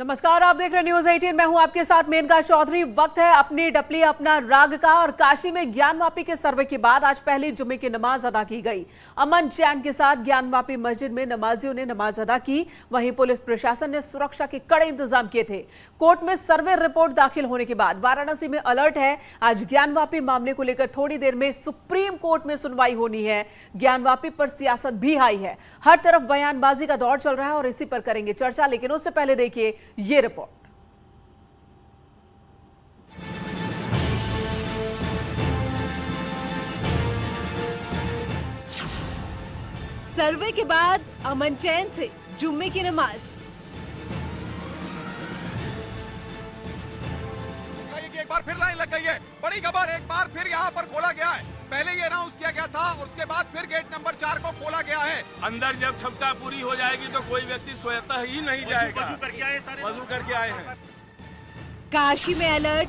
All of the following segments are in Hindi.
नमस्कार, आप देख रहे न्यूज 18। मैं हूं आपके साथ मेनका चौधरी। वक्त है अपनी डपली अपना राग का। और काशी में ज्ञानवापी के सर्वे के बाद आज पहली जुम्मे की नमाज अदा की गई। अमन चैन के साथ ज्ञानवापी मस्जिद में नमाजियों ने नमाज अदा की। वहीं पुलिस प्रशासन ने सुरक्षा के कड़े इंतजाम किए थे। कोर्ट में सर्वे रिपोर्ट दाखिल होने के बाद वाराणसी में अलर्ट है। आज ज्ञानवापी मामले को लेकर थोड़ी देर में सुप्रीम कोर्ट में सुनवाई होनी है। ज्ञानवापी पर सियासत भी हाई है। हर तरफ बयानबाजी का दौर चल रहा है और इसी पर करेंगे चर्चा। लेकिन उससे पहले देखिए ये रिपोर्ट। सर्वे के बाद अमन चैन से जुम्मे की नमाज। एक बार फिर लाइन लग गई है। बड़ी खबर, एक बार फिर यहाँ पर खोला गया है। पहले ये अनाउंस किया गया था और उसके बाद फिर गेट नंबर 4 को खोला गया है। अंदर जब क्षमता पूरी हो जाएगी तो कोई व्यक्ति स्वतः ही नहीं जाएगा। वजू करके आए हैं। काशी में अलर्ट,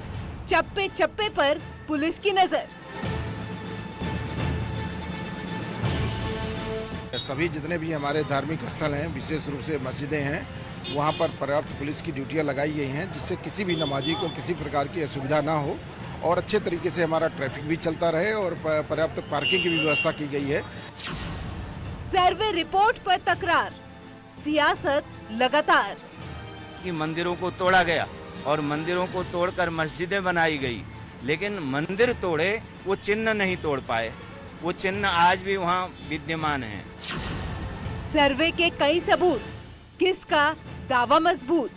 चप्पे चप्पे पर पुलिस की नजर। सभी जितने भी हमारे धार्मिक स्थल हैं, विशेष रूप से मस्जिदें हैं, वहाँ पर पर्याप्त पुलिस की ड्यूटियाँ लगाई गई हैं, जिससे किसी भी नमाजी को किसी प्रकार की असुविधा ना हो और अच्छे तरीके से हमारा ट्रैफिक भी चलता रहे और पर्याप्त पार्किंग की भी व्यवस्था की गई है। सर्वे रिपोर्ट पर तकरार, सियासत लगातार। कि मंदिरों को तोड़ा गया और मंदिरों को तोड़कर मस्जिदें बनाई गई, लेकिन मंदिर तोड़े वो चिन्ह नहीं तोड़ पाए। वो चिन्ह आज भी वहाँ विद्यमान है। सर्वे के कई सबूत, किसका दावा मजबूत।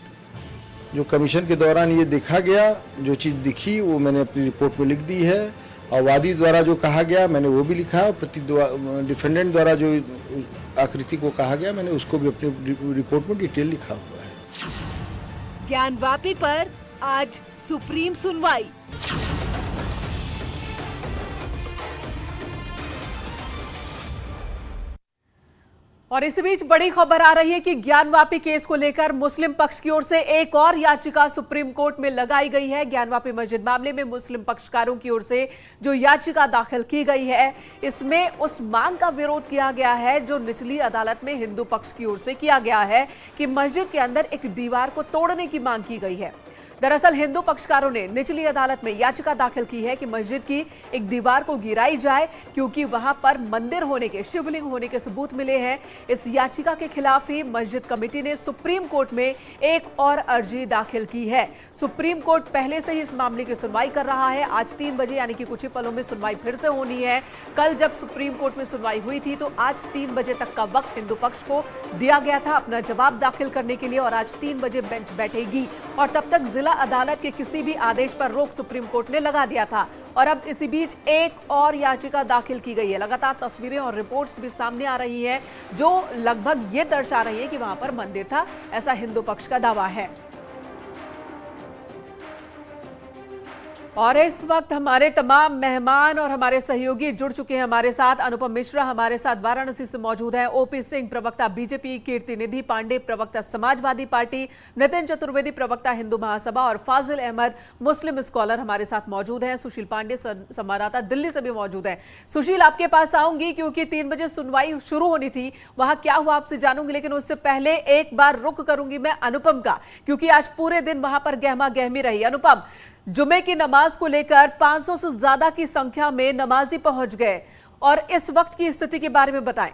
जो कमीशन के दौरान ये देखा गया, जो चीज़ दिखी वो मैंने अपनी रिपोर्ट में लिख दी है और वादी द्वारा जो कहा गया मैंने वो भी लिखा है। डिफेंडेंट द्वारा जो आकृति को कहा गया मैंने उसको भी अपनी रिपोर्ट में डिटेल लिखा हुआ है। ज्ञानवापी पर आज सुप्रीम सुनवाई। और इस बीच बड़ी खबर आ रही है कि ज्ञानवापी केस को लेकर मुस्लिम पक्ष की ओर से एक और याचिका सुप्रीम कोर्ट में लगाई गई है। ज्ञानवापी मस्जिद मामले में मुस्लिम पक्षकारों की ओर से जो याचिका दाखिल की गई है, इसमें उस मांग का विरोध किया गया है जो निचली अदालत में हिंदू पक्ष की ओर से किया गया है कि मस्जिद के अंदर एक दीवार को तोड़ने की मांग की गई है। दरअसल हिंदू पक्षकारों ने निचली अदालत में याचिका दाखिल की है कि मस्जिद की एक दीवार को गिराई जाए क्योंकि वहां पर मंदिर होने के, शिवलिंग होने के सबूत मिले हैं। इस याचिका के खिलाफ ही मस्जिद कमेटी ने सुप्रीम कोर्ट में एक और अर्जी दाखिल की है। सुप्रीम कोर्ट पहले से ही इस मामले की सुनवाई कर रहा है। आज 3 बजे यानी कि कुछ ही पलों में सुनवाई फिर से होनी है। कल जब सुप्रीम कोर्ट में सुनवाई हुई थी तो आज 3 बजे तक का वक्त हिंदू पक्ष को दिया गया था अपना जवाब दाखिल करने के लिए और आज 3 बजे बेंच बैठेगी और तब तक जिला अदालत के किसी भी आदेश पर रोक सुप्रीम कोर्ट ने लगा दिया था। और अब इसी बीच एक और याचिका दाखिल की गई है। लगातार तस्वीरें और रिपोर्ट्स भी सामने आ रही हैं जो लगभग ये दर्शा रही है कि वहां पर मंदिर था, ऐसा हिंदू पक्ष का दावा है। और इस वक्त हमारे तमाम मेहमान और हमारे सहयोगी जुड़ चुके हैं हमारे साथ। अनुपम मिश्रा हमारे साथ वाराणसी से मौजूद है, ओपी सिंह प्रवक्ता बीजेपी, कीर्ति निधि पांडे प्रवक्ता समाजवादी पार्टी, नितिन चतुर्वेदी प्रवक्ता हिंदू महासभा और फाजिल अहमद मुस्लिम स्कॉलर हमारे साथ मौजूद हैं। सुशील पांडे संवाददाता दिल्ली से भी मौजूद है। सुशील, आपके पास आऊंगी क्योंकि 3 बजे सुनवाई शुरू होनी थी, वहां क्या हुआ आपसे जानूंगी, लेकिन उससे पहले एक बार रुख करूंगी मैं अनुपम का, क्योंकि आज पूरे दिन वहां पर गहमा गहमी रही। अनुपम, जुमे की नमाज को लेकर 500 से ज्यादा की संख्या में नमाजी पहुंच गए और इस वक्त की स्थिति के बारे में बताएं।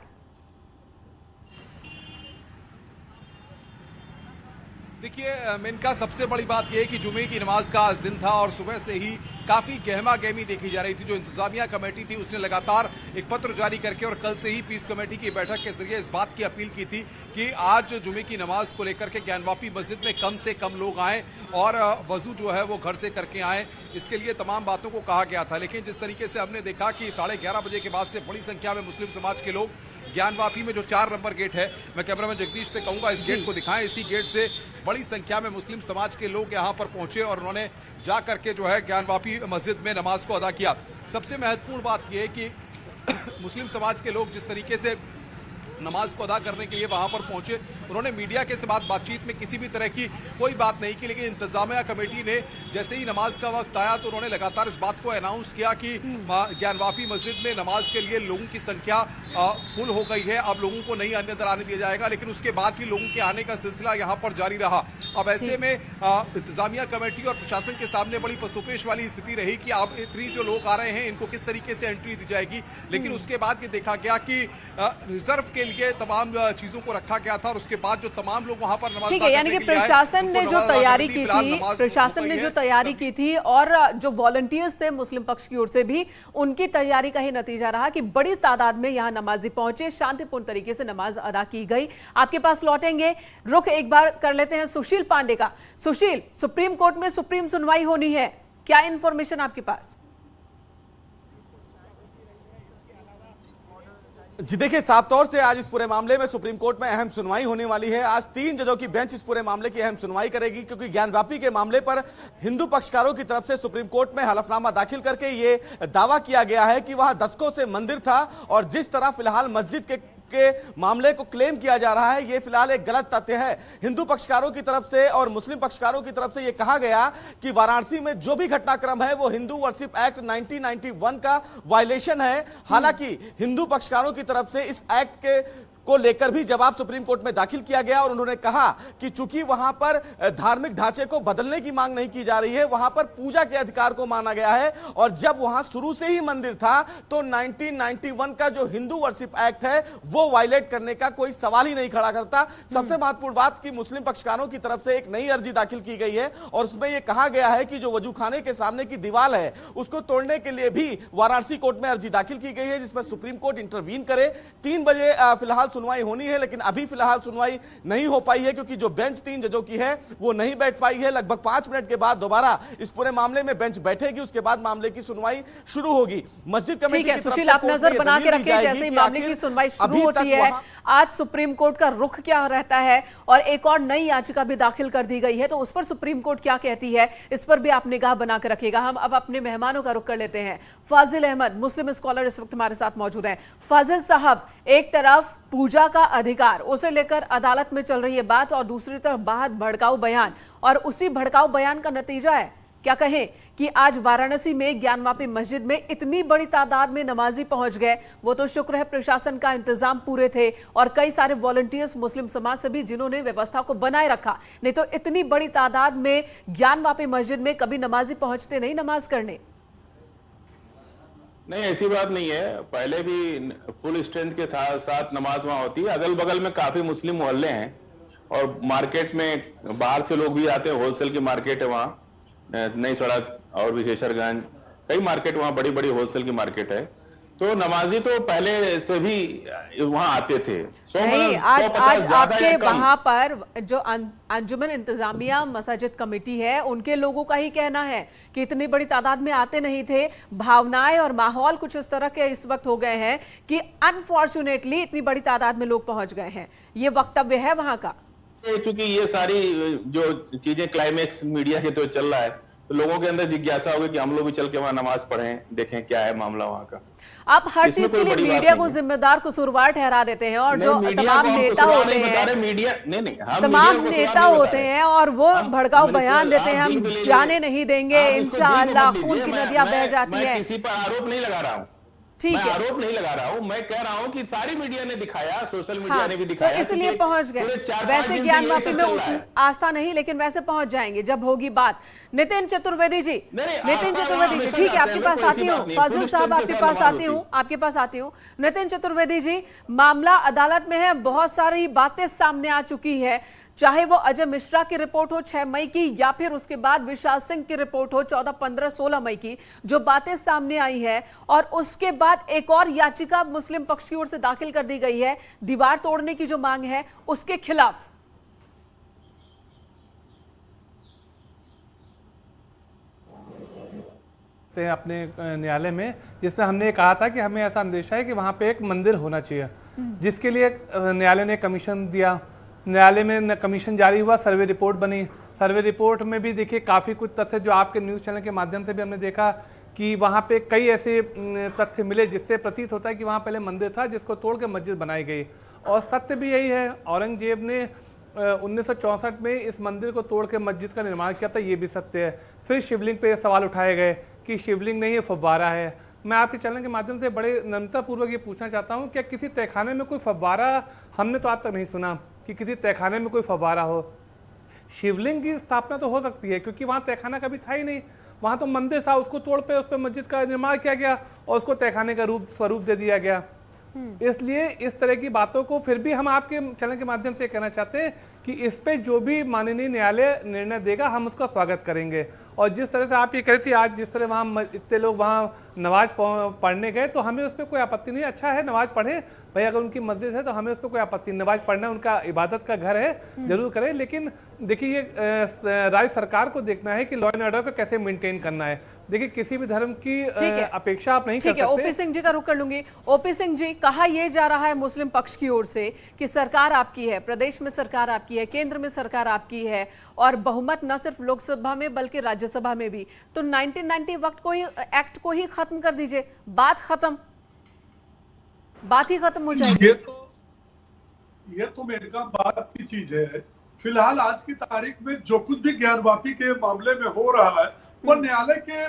देखिए मेनका, सबसे बड़ी बात यह है कि जुमे की नमाज का आज दिन था और सुबह से ही काफी गहमा गहमी देखी जा रही थी। जो इंतजामिया कमेटी थी उसने लगातार एक पत्र जारी करके और कल से ही पीस कमेटी की बैठक के जरिए इस बात की अपील की थी कि आज जुमे की नमाज को लेकर के ज्ञानवापी मस्जिद में कम से कम लोग आए और वजू जो है वो घर से करके आए। इसके लिए तमाम बातों को कहा गया था, लेकिन जिस तरीके से हमने देखा कि 11:30 बजे के बाद से बड़ी संख्या में मुस्लिम समाज के लोग ज्ञानवापी में जो 4 नंबर गेट है, मैं कैमरामैन जगदीश से कहूंगा इस गेट को दिखाएं। इसी गेट से बड़ी संख्या में मुस्लिम समाज के लोग यहां पर पहुंचे और उन्होंने जा करके जो है ज्ञानवापी मस्जिद में नमाज को अदा किया। सबसे महत्वपूर्ण बात यह है कि मुस्लिम समाज के लोग जिस तरीके से नमाज को अदा करने के लिए वहां पर पहुंचे। उन्होंने मीडिया के साथ बातचीत में किसी भी तरह की कोई बात नहीं की, लेकिन इंतजामिया कमेटी ने जैसे ही नमाज का वक्त आया तो उन्होंने लगातार इस बात को अनाउंस किया कि ज्ञानवापी मस्जिद में नमाज के लिए लोगों की संख्या फुल हो गई है, अब लोगों को नहीं अंदर आने दिया जाएगा। लेकिन उसके बाद भी लोगों के आने का सिलसिला यहाँ पर जारी रहा। अब ऐसे में इंतजामिया कमेटी और प्रशासन के सामने बड़ी पसोपेश वाली स्थिति रही कि अब इतनी जो लोग आ रहे हैं इनको किस तरीके से एंट्री दी जाएगी। लेकिन उसके बाद ये देखा गया कि रिजर्व के लिए तमाम चीजों को रखा गया था और उसके बाद जो तमाम लोग वहां पर नमाज, ठीक है, यानी कि प्रशासन ने जो तैयारी की थी, प्रशासन ने जो तैयारी की थी और जो वॉलंटियर्स थे मुस्लिम पक्ष की ओर से भी, उनकी तैयारी का ही नतीजा रहा कि बड़ी तादाद में यहां नमाजी पहुंचे, शांतिपूर्ण तरीके से नमाज अदा की गई। आपके पास लौटेंगे, रुख एक बार कर लेते हैं सुशील पांडे का। सुशील, सुप्रीम कोर्ट में सुप्रीम सुनवाई होनी है, क्या इंफॉर्मेशन आपके पास? जी देखिए, साफ तौर से आज इस पूरे मामले में सुप्रीम कोर्ट में अहम सुनवाई होने वाली है। आज 3 जजों की बेंच इस पूरे मामले की अहम सुनवाई करेगी, क्योंकि ज्ञानवापी के मामले पर हिंदू पक्षकारों की तरफ से सुप्रीम कोर्ट में हलफनामा दाखिल करके ये दावा किया गया है कि वहां दशकों से मंदिर था और जिस तरह फिलहाल मस्जिद के मामले को क्लेम किया जा रहा है, ये फिलहाल एक गलत तथ्य है। हिंदू पक्षकारों की तरफ से और मुस्लिम पक्षकारों की तरफ से ये कहा गया कि वाराणसी में जो भी घटनाक्रम है वो हिंदू वर्शिप एक्ट 1991 का वायलेशन है। हालांकि हिंदू पक्षकारों की तरफ से इस एक्ट के को लेकर भी जवाब सुप्रीम कोर्ट में दाखिल किया गया और उन्होंने कहा कि चूंकि वहां पर धार्मिक ढांचे को बदलने की मांग नहीं की जा रही है, वहां पर पूजा के अधिकार को माना गया है और जब वहां शुरू से ही मंदिर था तो 1991 का जो हिंदू वर्शिप एक्ट है वो वायलेट करने का कोई सवाल ही नहीं खड़ा करता। सबसे महत्वपूर्ण बात कि मुस्लिम पक्षकारों की तरफ से एक नई अर्जी दाखिल की गई है और उसमें यह कहा गया है कि जो वजूखाने के सामने की दीवार है उसको तोड़ने के लिए भी वाराणसी कोर्ट में अर्जी दाखिल की गई है, जिसमें सुप्रीम कोर्ट इंटरवीन करे। 3 बजे फिलहाल सुनवाई होनी है, लेकिन अभी फिलहाल सुनवाई नहीं हो पाई है क्योंकि जो बेंच 3 जजों की है वो नहीं बैठ पाई है। लगभग 5 मिनट के बाद दोबारा इस पूरे मामले में बेंच बैठेगी, उसके बाद मामले की सुनवाई शुरू होगी। मस्जिद कमेटी की तरफ से सुशील, आप नजर बना के रखें जैसे ही मामले की सुनवाई शुरू होती है। आज सुप्रीम कोर्ट का रुख क्या रहता है और एक और नई याचिका भी दाखिल कर दी गई है, तो उस पर सुप्रीम कोर्ट क्या कहती है, इस पर भी आप निगाह बना के रखिएगा। हम अब अपने मेहमानों का रुख कर लेते हैं। फाजिल अहमद, मुस्लिम स्कॉलर, इस वक्त हमारे साथ मौजूद हैं। फाजिल साहब, एक तरफ पूजा का अधिकार, उसे लेकर अदालत में चल रही है बात और दूसरी तरफ बात भड़काऊ बयान, और उसी भड़काऊ बयान का नतीजा है, क्या कहें कि आज वाराणसी में ज्ञानवापी मस्जिद में इतनी बड़ी तादाद में नमाजी पहुंच गए। वो तो शुक्र है प्रशासन का इंतजाम पूरे थे और कई सारे वॉलंटियर्स मुस्लिम समाज से भी जिन्होंने व्यवस्था को बनाए रखा, नहीं तो इतनी बड़ी तादाद में ज्ञानवापी मस्जिद में कभी नमाजी पहुंचते नहीं नमाज करने। नहीं, ऐसी बात नहीं है, पहले भी फुल स्ट्रेंथ के साथ नमाज वहां होती है। अगल बगल में काफी मुस्लिम मोहल्ले हैं और मार्केट में बाहर से लोग भी आते हैं, होलसेल की मार्केट है वहाँ, नई सड़क और विशेषरगंज, कई मार्केट वहाँ बड़ी बड़ी होलसेल की मार्केट है, तो नमाजी तो पहले से भी वहाँ आते थे। नहीं, आज आपके वहां पर जो अंजुमन इंतजामिया मस्जिद कमेटी है उनके लोगों का ही कहना है कि इतनी बड़ी तादाद में आते नहीं थे। भावनाएं और माहौल कुछ इस तरह के इस वक्त हो गए हैं कि अनफॉर्चुनेटली इतनी बड़ी तादाद में लोग पहुंच गए हैं, ये वक्तव्य है वहां का। क्योंकि ये सारी जो चीजें क्लाइमेक्स मीडिया के तो चल रहा है, तो लोगों के अंदर जिज्ञासा होगी कि हम लोग भी चल के वहां नमाज पढ़ें, देखें क्या है मामला वहां का। आप हर चीज के लिए मीडिया को जिम्मेदार कसूरवार ठहरा देते हैं और जो तमाम नेता होते हैं, तमाम नेता होते हैं और वो भड़काऊ बयान देते हैं, हम जाने नहीं देंगे, इंशाअल्लाह खून की नदियां बह जाती है। किसी पर आरोप नहीं लगा रहा हूँ, ठीक है, आरोप नहीं लगा रहा हूँ, मैं कह रहा हूँ कि सारी मीडिया ने दिखाया, सोशल मीडिया ने भी दिखाया, तो इसलिए पहुंच गए। वैसे ज्ञानवापी में आस्था नहीं, लेकिन वैसे पहुंच जाएंगे जब होगी बात। नितिन चतुर्वेदी जी, नितिन चतुर्वेदी जी, ठीक है, आपके पास आती हूँ। फाजिल साहब, आपके पास आती हूँ। नितिन चतुर्वेदी जी, मामला अदालत में है, बहुत सारी बातें सामने आ चुकी है, चाहे वो अजय मिश्रा की रिपोर्ट हो 6 मई की या फिर उसके बाद विशाल सिंह की रिपोर्ट हो 14, 15, 16 मई की, जो बातें सामने आई है, और उसके बाद एक और याचिका मुस्लिम पक्ष की ओर से दाखिल कर दी गई है दीवार तोड़ने की जो मांग है उसके खिलाफ। अपने न्यायालय में, जिसमें हमने कहा था कि हमें ऐसा अंदेशा है कि वहां पे एक मंदिर होना चाहिए, जिसके लिए न्यायालय ने कमीशन दिया। न्यायालय में कमीशन जारी हुआ, सर्वे रिपोर्ट बनी। सर्वे रिपोर्ट में भी देखिए काफ़ी कुछ तथ्य जो आपके न्यूज़ चैनल के माध्यम से भी हमने देखा कि वहाँ पे कई ऐसे तथ्य मिले जिससे प्रतीत होता है कि वहाँ पहले मंदिर था जिसको तोड़ के मस्जिद बनाई गई। और सत्य भी यही है। औरंगजेब ने 1964 में इस मंदिर को तोड़ के मस्जिद का निर्माण किया था, ये भी सत्य है। फिर शिवलिंग पे सवाल उठाए गए कि शिवलिंग नहीं, ये फव्वारा है। मैं आपके चैनल के माध्यम से बड़े नम्रतापूर्वक ये पूछना चाहता हूँ, क्या किसी तहखाने में कोई फव्वारा, हमने तो आज तक नहीं सुना कि किसी तहखाने में कोई फव्वारा हो। शिवलिंग की स्थापना तो हो सकती है क्योंकि वहाँ तहखाना कभी था ही नहीं, वहाँ तो मंदिर था, उसको तोड़ पे उस पर मस्जिद का निर्माण किया गया और उसको तहखाने का स्वरूप दे दिया गया। इसलिए इस तरह की बातों को फिर भी हम आपके चैनल के माध्यम से कहना चाहते हैं कि इस पे जो भी माननीय न्यायालय निर्णय देगा हम उसका स्वागत करेंगे। और जिस तरह से आप ये कह रही थी आज जिस तरह वहाँ इतने लोग वहाँ नमाज पढ़ने गए तो हमें उस पर कोई आपत्ति नहीं, अच्छा है नमाज पढ़े भाई, अगर उनकी मस्जिद है तो हमें उस पर कोई आपत्ति नहीं, नमाज पढ़ना उनका इबादत का घर है, जरूर करें। लेकिन देखिए ये राज्य सरकार को देखना है कि लॉ एंड ऑर्डर को कैसे मेंटेन करना है। देखिए किसी भी धर्म की अपेक्षा आप नहीं कर सकते। ओपी सिंह जी का रुख कर लूंगी। ओपी सिंह जी, कहा यह जा रहा है मुस्लिम पक्ष की ओर से कि सरकार आपकी है, प्रदेश में सरकार आपकी है, केंद्र में सरकार आपकी है और बहुमत न सिर्फ लोकसभा में बल्कि राज्यसभा में भी, तो 1990 वक्त को ही एक्ट को ही खत्म कर दीजिए, बात ही खत्म हो जाएगी। ये तो मेरे का बात की चीज है। फिलहाल आज की तारीख में जो कुछ भी ज्ञानवापी के मामले में हो रहा है वो न्यायालय के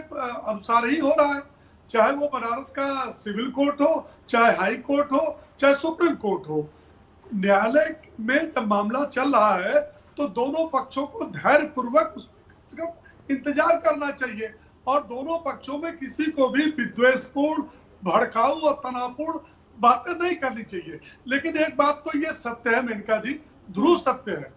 अनुसार ही हो रहा है, चाहे वो बनारस का सिविल कोर्ट हो, चाहे हाई कोर्ट हो, चाहे सुप्रीम कोर्ट हो। न्यायालय में जब मामला चल रहा है तो दोनों पक्षों को धैर्य पूर्वक उसका इंतजार करना चाहिए और दोनों पक्षों में किसी को भी विद्वेषपूर्ण, भड़काऊ और तनावपूर्ण बातें नहीं करनी चाहिए। लेकिन एक बात तो ये सत्य है मेनका जी, ध्रुव सत्य है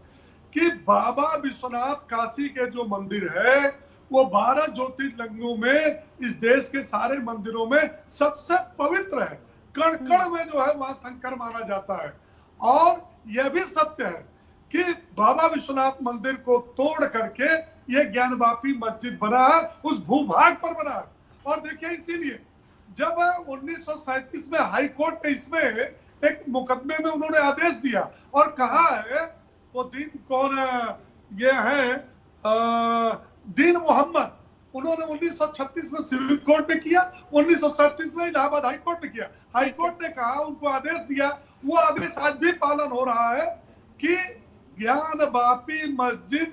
कि बाबा विश्वनाथ काशी के जो मंदिर है वो 12 ज्योतिर्लिंगों में इस देश के सारे मंदिरों में सबसे पवित्र है। कण कण में जो है वहां शंकर माना जाता है। और यह भी सत्य है कि बाबा विश्वनाथ मंदिर को तोड़ करके ये ज्ञानवापी मस्जिद बना है, उस भूभाग पर बना है। और देखिए इसीलिए जब 1937 में हाई कोर्ट ने इसमें एक मुकदमे में उन्होंने आदेश दिया और कहा है वो दिन कौन ये है दीन मोहम्मद, उन्होंने 1936 में सिविल कोर्ट में किया, 1937 में इलाहाबाद हाई कोर्ट ने किया। हाई कोर्ट ने कहा, उनको आदेश दिया, वो आदेश आज भी पालन हो रहा है कि ज्ञानवापी मस्जिद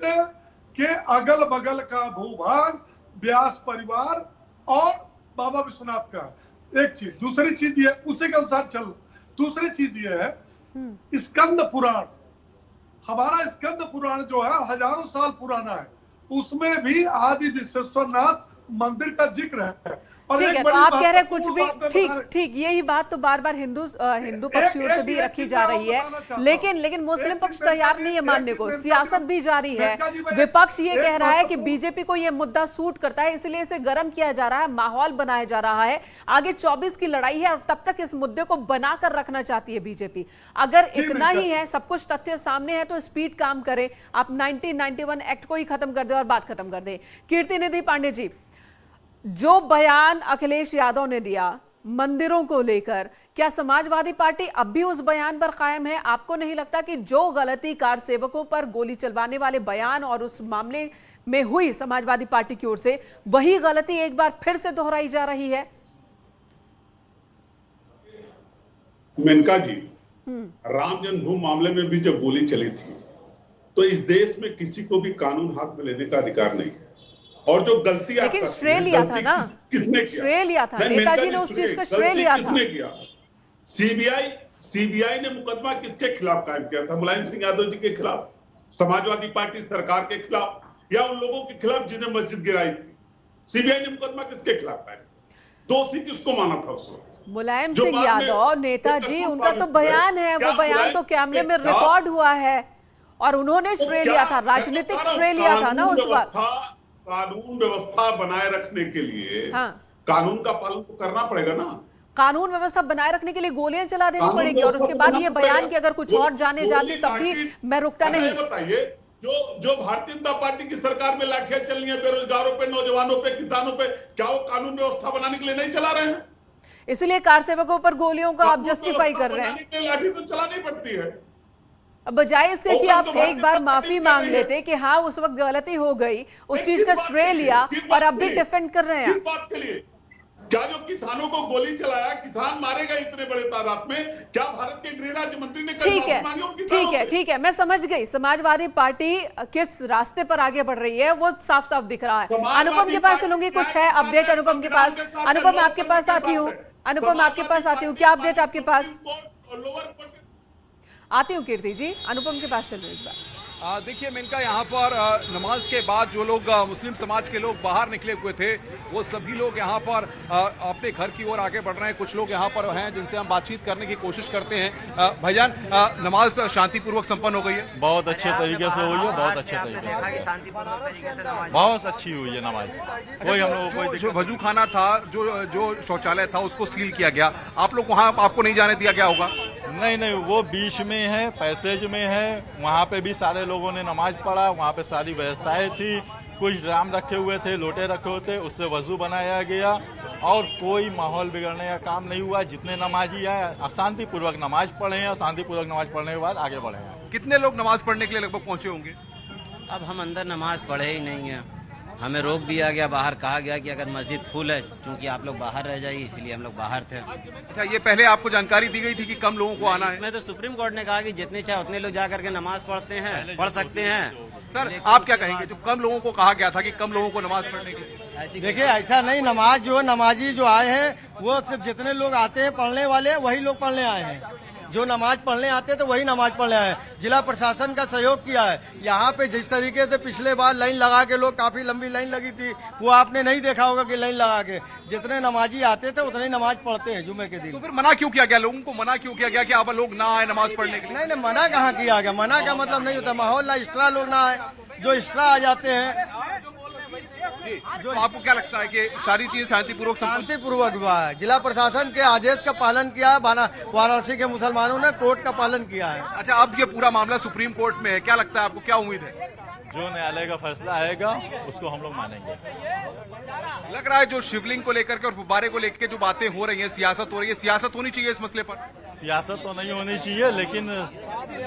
के अगल बगल का भूभाग व्यास परिवार और बाबा विश्वनाथ का। एक चीज, दूसरी चीज ये उसी के अनुसार चल। दूसरी चीज ये है स्कंद पुराण, हमारा स्कंद पुराण जो है हजारों साल पुराना है, उसमें भी आदि विश्वेश्वरनाथ मंदिर का जिक्र है। ठीक है, तो आप कह रहे हैं कुछ भी ठीक, यही बात तो बार बार हिंदू पक्ष की ओर से भी रखी जा रही है, लेकिन मुस्लिम पक्ष तैयार नहीं है मानने को, सियासत भी जारी है। विपक्ष ये कह रहा है कि बीजेपी को ये मुद्दा सूट करता है, इसलिए इसे गर्म किया जा रहा है, माहौल बनाया जा रहा है। आगे 24 की लड़ाई है और तब तक इस मुद्दे को बनाकर रखना चाहती है बीजेपी। अगर इतना ही है, सब कुछ तथ्य सामने है, तो स्पीड काम करे, आप 1991 एक्ट को ही खत्म कर दे और बात खत्म कर दे। कीर्ति निधि पांडे जी, जो बयान अखिलेश यादव ने दिया मंदिरों को लेकर, क्या समाजवादी पार्टी अब भी उस बयान पर कायम है? आपको नहीं लगता कि जो गलती कार सेवकों पर गोली चलवाने वाले बयान और उस मामले में हुई समाजवादी पार्टी की ओर से, वही गलती एक बार फिर से दोहराई जा रही है? मेनका जी, राम जन्मभूमि मामले में भी जब गोली चली थी तो इस देश में किसी को भी कानून हाथ में लेने का अधिकार नहीं है। और जो गलती, लेकिन श्रेय लिया था ना, किसने किया? श्रेय लिया था, नेताजी ने उस चीज का श्रेय लिया था। किसने किया? सीबीआई ने मुकदमा किसके खिलाफ कायम किया था? मुलायम सिंह यादव जी के खिलाफ, समाजवादी पार्टी सरकार के खिलाफ, या उन लोगों के खिलाफ जिन्हें मस्जिद गिराई थी? सीबीआई ने मुकदमा किसके खिलाफ कायम? दोषी किसको माना था उस वक्त? मुलायम सिंह यादव, नेताजी, उनका तो बयान है, वो बयान तो कैमरे में रिकॉर्ड हुआ है और उन्होंने श्रेय लिया था, राजनीतिक श्रेय लिया था ना उस वक्त। कानून व्यवस्था बनाए रखने के लिए कानून का पालन तो करना पड़ेगा ना। कानून व्यवस्था बनाए रखने के लिए गोलियां चला देनी पड़ेगी और उसके बाद ये बयान कि अगर कुछ और जाने जाते तब भी मैं रुकता नहीं। बताइए, जो भारतीय जनता पार्टी की सरकार में लाठियां चल रही है बेरोजगारों पे, नौजवानों पे, किसानों पे, क्या वो कानून व्यवस्था बनाने के लिए नहीं चला रहे हैं? इसलिए कार सेवकों पर गोलियों का आप जस्टिफाई कर रहे हैं। लाठी तो चलानी पड़ती है। बजाय इसके कि आप एक बार माफी मांग लेते कि हाँ उस वक्त गलती हो गई, उस चीज का श्रेय लिया और अब भी डिफेंड कर रहे हैं। क्या जो किसानों को गोली चलाया, किसान मारे गए इतने बड़े तादाद में, क्या भारत के गृह राज्य मंत्री ने कल माफी मांगी उन किसानों से? ठीक है, मैं समझ गई समाजवादी पार्टी किस रास्ते पर आगे बढ़ रही है वो साफ साफ दिख रहा है। अनुपम के पास चलूंगी, कुछ है अपडेट अनुपम के पास? अनुपम आपके पास आती हूँ, क्या अपडेट आपके पास? आती हूँ कीर्ति जी, अनुपम के पास चलूँ एक बार। देखिए मेनका, यहाँ पर नमाज के बाद जो लोग मुस्लिम समाज के लोग बाहर निकले हुए थे वो सभी लोग यहाँ पर अपने घर की ओर आगे बढ़ रहे हैं। कुछ लोग यहाँ पर हैं जिनसे हम बातचीत करने की कोशिश करते हैं। भाईजान, नमाज शांतिपूर्वक संपन्न हो गई है? बहुत अच्छे तरीके से हुई है, बहुत अच्छे तरीके से, बहुत अच्छी हुई है नमाज। कोई हम लोग जो वजू खाना था, जो शौचालय था, उसको सील किया गया। आप लोग वहाँ आपको नहीं जाने दिया गया होगा? नहीं, वो बीच में है, पैसेज में है, वहाँ पे भी सारे लोगों ने नमाज पढ़ा, वहाँ पे सारी व्यवस्थाएं थी। कुछ ड्राम रखे हुए थे, लोटे रखे हुए थे, उससे वजू बनाया गया और कोई माहौल बिगड़ने का काम नहीं हुआ। जितने नमाजी आए शांतिपूर्वक नमाज पढ़े हैं और शांतिपूर्वक नमाज पढ़ने के बाद आगे बढ़े हैं। कितने लोग नमाज पढ़ने के लिए लगभग पहुंचे होंगे? अब हम अंदर नमाज पढ़े ही नहीं है, हमें रोक दिया गया, बाहर कहा गया कि अगर मस्जिद फुल है, क्योंकि आप लोग बाहर रह जाइए, इसलिए हम लोग बाहर थे। अच्छा, ये पहले आपको जानकारी दी गई थी कि कम लोगों को आना है? मैं तो सुप्रीम कोर्ट ने कहा कि जितने चाहे उतने लोग जाकर के नमाज पढ़ सकते हैं। सर, आप क्या कहेंगे, जो कम लोगों को कहा गया था कि कम लोगों को नमाज पढ़ने के लिए? देखिए, ऐसा नहीं, नमाजी जो आए हैं वो सिर्फ जितने लोग आते हैं पढ़ने वाले वही लोग पढ़ने आए हैं। जो नमाज पढ़ने आते तो वही नमाज पढ़ने आए। जिला प्रशासन का सहयोग किया है। यहाँ पे जिस तरीके से पिछले बार लाइन लगा के लोग, काफी लंबी लाइन लगी थी, वो आपने नहीं देखा होगा कि लाइन लगा के जितने नमाजी आते थे उतने नमाज पढ़ते हैं जुमे के दिन। तो फिर मना क्यों किया गया? लोगों को मना क्यों किया गया कि आप लोग ना आए नमाज पढ़ने के लिए? नहीं, मना कहाँ किया गया? मना का मतलब नहीं होता, माहौल ना एक्स्ट्रा लोग ना आए, जो एक्स्ट्रा आ जाते हैं। जो आपको क्या लगता है कि सारी चीज शांतिपूर्वक हुआ है? जिला प्रशासन के आदेश का पालन किया है, वाराणसी के मुसलमानों ने कोर्ट का पालन किया है। अच्छा, अब ये पूरा मामला सुप्रीम कोर्ट में है, क्या लगता है आपको, क्या उम्मीद है? जो न्यायालय का फैसला आएगा उसको हम लोग मानेंगे। लग रहा है जो शिवलिंग को लेकर के और फुब्बारे को लेकर के जो बातें हो रही हैं, सियासत हो रही है, सियासत होनी चाहिए इस मसले पर? सियासत तो नहीं होनी चाहिए, लेकिन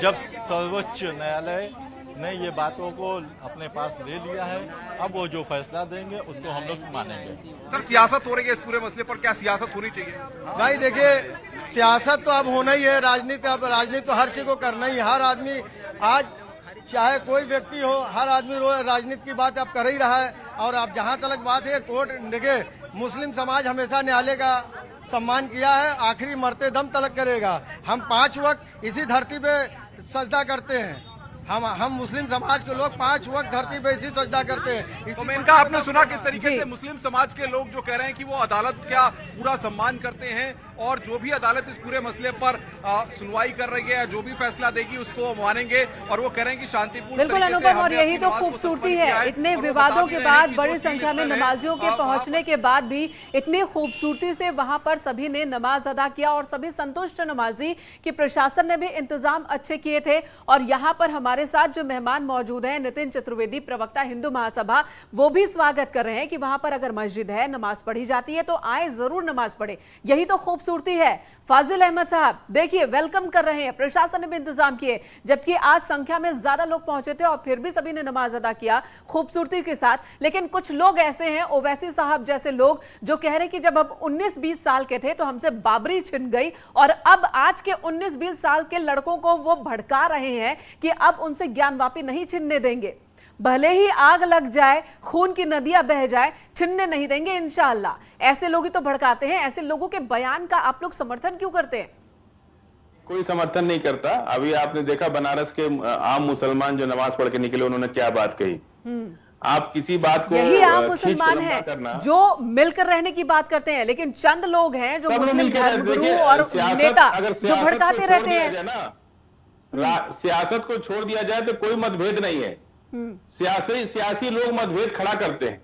जब सर्वोच्च न्यायालय ने ये बातों को अपने पास ले लिया है, अब वो जो फैसला देंगे उसको हम लोग मानेंगे। सर, सियासत हो रही है इस पूरे मसले पर, क्या सियासत होनी चाहिए? भाई देखिए, सियासत तो अब होना ही है, राजनीति तो हर चीज को करना ही। हर आदमी आज चाहे कोई व्यक्ति हो, हर आदमी राजनीति की बात अब कर ही रहा है। और अब जहाँ तक बात है कोर्ट, देखिए मुस्लिम समाज हमेशा न्यायालय का सम्मान किया है, आखिरी मरते दम तलक करेगा। हम 5 वक्त इसी धरती पे सजदा करते हैं। हम मुस्लिम समाज के लोग 5 वक्त धरती पे इसी सजदा करते हैं। तो मेनका, आपने सुना किस तरीके से मुस्लिम समाज के लोग जो कह रहे हैं कि वो अदालत का पूरा सम्मान करते हैं और जो भी अदालत इस पूरे मसले पर सुनवाई कर रही है, जो भी फैसला देगी उसको मानेंगे, और वो कह रहे हैं कि शांतिपूर्ण बिल्कुल अनुपम, और यही तो खूबसूरती है। इतने विवादों के बाद, बड़ी संख्या में नमाजियों के पहुंचने के बाद भी इतनी खूबसूरती से वहां पर सभी ने नमाज अदा किया और सभी संतुष्ट नमाजी कि प्रशासन ने भी इंतजाम अच्छे किए थे। और यहाँ पर हमारे साथ जो मेहमान मौजूद हैं, नितिन चतुर्वेदी, प्रवक्ता हिंदू महासभा, वो भी स्वागत कर रहे हैं कि वहां पर अगर मस्जिद है, नमाज पढ़ी जाती है तो आए, जरूर नमाज पढ़े। यही तो खूबसूरती है। फाजिल अहमद साहब देखिए, वेलकम कर रहे हैं, प्रशासन ने भी इंतजाम किए, जबकि आज संख्या में ज्यादा लोग पहुंचे थे और फिर भी सभी ने नमाज अदा किया खूबसूरती के साथ। लेकिन कुछ लोग ऐसे हैं, ओवैसी साहब जैसे लोग, जो कह रहे हैं कि जब अब 19-20 साल के थे तो हमसे बाबरी छिन गई, और अब आज के 19-20 साल के लड़कों को वो भड़का रहे हैं कि अब उनसे ज्ञानवापी नहीं छिनने देंगे। भले ही आग लग जाए, खून की नदियां बह जाए, छिनने नहीं देंगे इंशाअल्लाह। ऐसे लोग ही तो भड़काते हैं। ऐसे लोगों के बयान का आप लोग समर्थन क्यों करते हैं? कोई समर्थन नहीं करता। अभी आपने देखा बनारस के आम मुसलमान जो नमाज पढ़ के निकले, उन्होंने क्या बात कही। आप किसी बात को, यही आम मुसलमान है जो मिलकर रहने की बात करते हैं, लेकिन चंद लोग हैं जो मुस्लिम धर्मगुरु और नेता जो भड़काते रहते हैं। सियासत को छोड़ दिया जाए तो कोई मतभेद नहीं है। सियासी लोग मतभेद खड़ा करते हैं,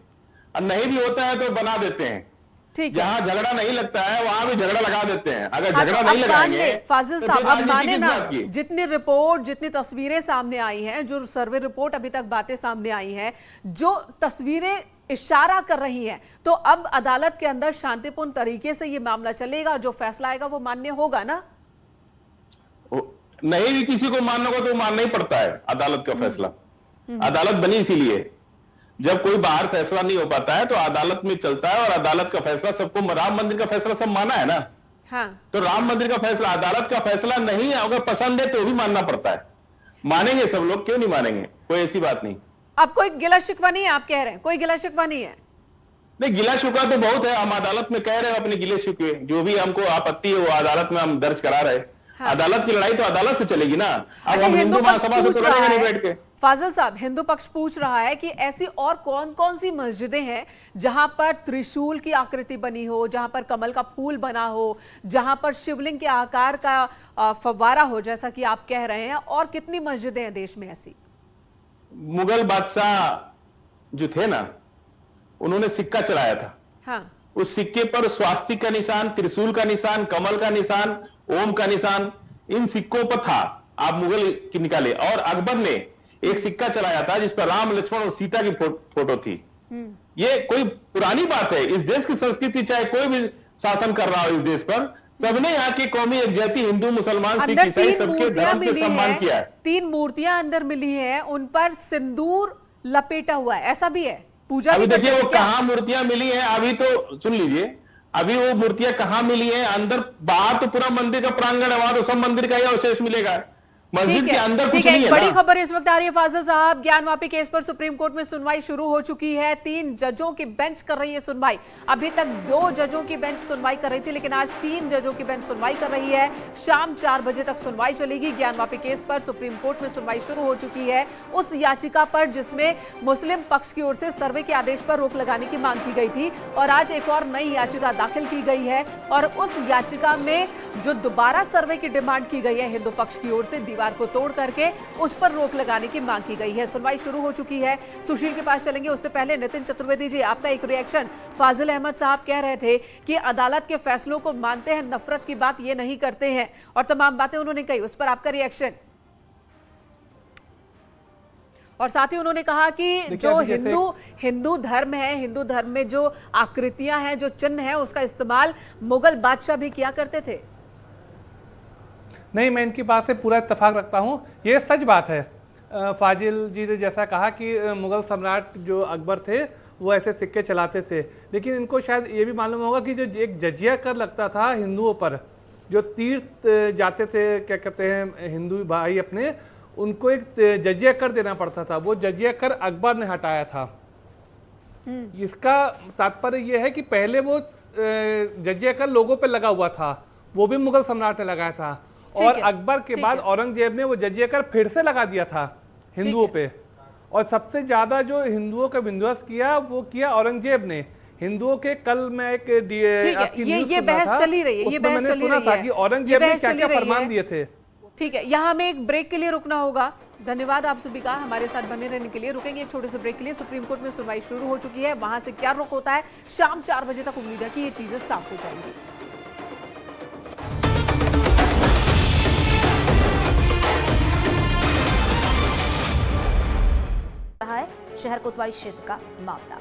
और नहीं भी होता है तो बना देते हैं। जहां झगड़ा नहीं लगता है वहां भी झगड़ा लगा देते हैं। अगर झगड़ा नहीं लगाएंगे, फाजिल साहब, अब माने ना, जितनी रिपोर्ट, जितनी तस्वीरें सामने आई हैं, जो सर्वे रिपोर्ट अभी तक बातें सामने आई हैं, जो तस्वीरें इशारा कर रही हैं, तो अब अदालत के अंदर शांतिपूर्ण तरीके से ये मामला चलेगा, जो फैसला आएगा वो मान्य होगा ना? नहीं भी किसी को मानने को तो मानना ही पड़ता है अदालत का फैसला। अदालत बनी इसीलिए जब कोई बाहर फैसला नहीं हो पाता है तो अदालत में चलता है, और अदालत का फैसला सबको, राम मंदिर का फैसला सब माना है ना। हाँ। तो राम मंदिर का फैसला, अदालत का फैसला नहीं अगर पसंद है तो भी मानना पड़ता है। मानेंगे सब लोग, क्यों नहीं मानेंगे, कोई ऐसी बात नहीं। अब कोई गिला शिकवा नहीं है, आप कह रहे हैं कोई गिला शिकवा नहीं है? नहीं, गिला शिकवा तो बहुत है, हम अदालत में कह रहे हैं अपने गिले शिकवे, जो भी हमको आपत्ति है वो अदालत में हम दर्ज करा रहे हैं। हाँ। अदालत की लड़ाई तो अदालत से चलेगी ना। अब हम हिंदू महासभा से तो लड़ेंगे नहीं बैठ के। फाजिल साहब, हिंदू पक्ष पूछ रहा है कि ऐसी और कौन कौन सी मस्जिदें हैं जहां पर त्रिशूल की आकृति बनी हो, जहां पर कमल का फूल बना हो, जहां पर शिवलिंग के आकार का फव्वारा हो, जैसा कि आप कह रहे हैं, और कितनी मस्जिदें हैं देश में ऐसी? मुगल बादशाह जो थे ना, उन्होंने सिक्का चलाया था। हाँ। उस सिक्के पर स्वास्तिक का निशान, त्रिशूल का निशान, कमल का निशान, ओम का निशान, इन सिक्कों पर था। आप मुगल की निकाले। और अकबर ने एक सिक्का चलाया था जिस पर राम, लक्ष्मण और सीता की फोटो थी। ये कोई पुरानी बात है। इस देश की संस्कृति, चाहे कोई भी शासन कर रहा हो इस देश पर, सबने यहाँ के कौमी एकजाति, हिंदू, मुसलमान, सिख, ईसाई, सबके धर्म के सम्मान किया है। 3 मूर्तियां अंदर मिली है, उन पर सिंदूर लपेटा हुआ है, ऐसा भी है। पूजा अभी देखिए वो कहाँ मूर्तियां मिली है, अभी तो सुन लीजिए, अभी वो मूर्तियां कहाँ मिली है। अंदर, बाहर तो पूरा मंदिर का प्रांगण है, वहां तो सब मंदिर का ही अवशेष मिलेगा, मस्जिद के अंदर कुछ नहीं है। बड़ी खबर इस वक्त आ रही है फाजिल साहब, ज्ञानवापी केस पर सुप्रीम कोर्ट में सुनवाई शुरू हो चुकी है। 3 जजों की बेंच कर रही है सुनवाई। अभी तक 2 जजों की बेंच सुनवाई कर रही थी, लेकिन आज 3 जजों की बेंच सुनवाई कर रही है। शाम 4 बजे तक सुनवाई चलेगी। ज्ञानवापी केस पर सुप्रीम कोर्ट में सुनवाई शुरू हो चुकी है उस याचिका पर जिसमें मुस्लिम पक्ष की ओर से सर्वे के आदेश पर रोक लगाने की मांग की गई थी, और आज एक और नई याचिका दाखिल की गई है। और उस याचिका में जो दोबारा सर्वे की डिमांड की गई है हिंदू पक्ष की ओर से, दीवार को तोड़ करके उस पर रोक लगाने की मांग की गई है। सुनवाई शुरू हो चुकी है। सुशील के पास चलेंगे, उससे पहले नितिन चतुर्वेदी जी, आपका एक रिएक्शन। फाजिल अहमद साहब कह रहे थे कि अदालत के फैसलों को मानते हैं, नफरत की बात ये नहीं करते हैं, और तमाम बातें उन्होंने कही, उस पर आपका रिएक्शन। और साथ ही उन्होंने कहा कि जो हिंदू धर्म है, हिंदू धर्म में जो आकृतियां हैं, जो चिन्ह है, उसका इस्तेमाल मुगल बादशाह भी किया करते थे। नहीं, मैं इनकी बात से पूरा इत्तेफाक रखता हूँ, ये सच बात है। फाजिल जी ने जैसा कहा कि मुगल सम्राट जो अकबर थे वो ऐसे सिक्के चलाते थे, लेकिन इनको शायद ये भी मालूम होगा कि जो एक जजिया कर लगता था हिंदुओं पर, जो तीर्थ जाते थे, क्या कहते हैं हिंदू भाई अपने, उनको एक जजिया कर देना पड़ता था। वो जजिया कर अकबर ने हटाया था। इसका तात्पर्य यह है कि पहले वो जजिया कर लोगों पे लगा हुआ था, वो भी मुगल सम्राट ने लगाया था, और अकबर के बाद औरंगजेब ने वो जजिया कर फिर से लगा दिया था हिंदुओं पे। और सबसे ज्यादा जो हिंदुओं का विध्वंस किया वो किया औरंगजेब ने। हिंदुओं के, कल मैं एक आपकी न्यूज़ सुन रहा था, उसमें मैंने सुना था कि औरंगजेब ने क्या क्या फरमान दिए थे। ठीक है, यहाँ हमें एक ब्रेक के लिए रुकना होगा। धन्यवाद आप सभी का हमारे साथ बने रहने के लिए। रुकेंगे एक छोटे से ब्रेक के लिए। सुप्रीम कोर्ट में सुनवाई शुरू हो चुकी है, वहां से क्या रुख होता है, शाम 4 बजे तक उम्मीद है कि ये चीजें साफ हो जाएंगी। शहर कोतवाली क्षेत्र का मामला।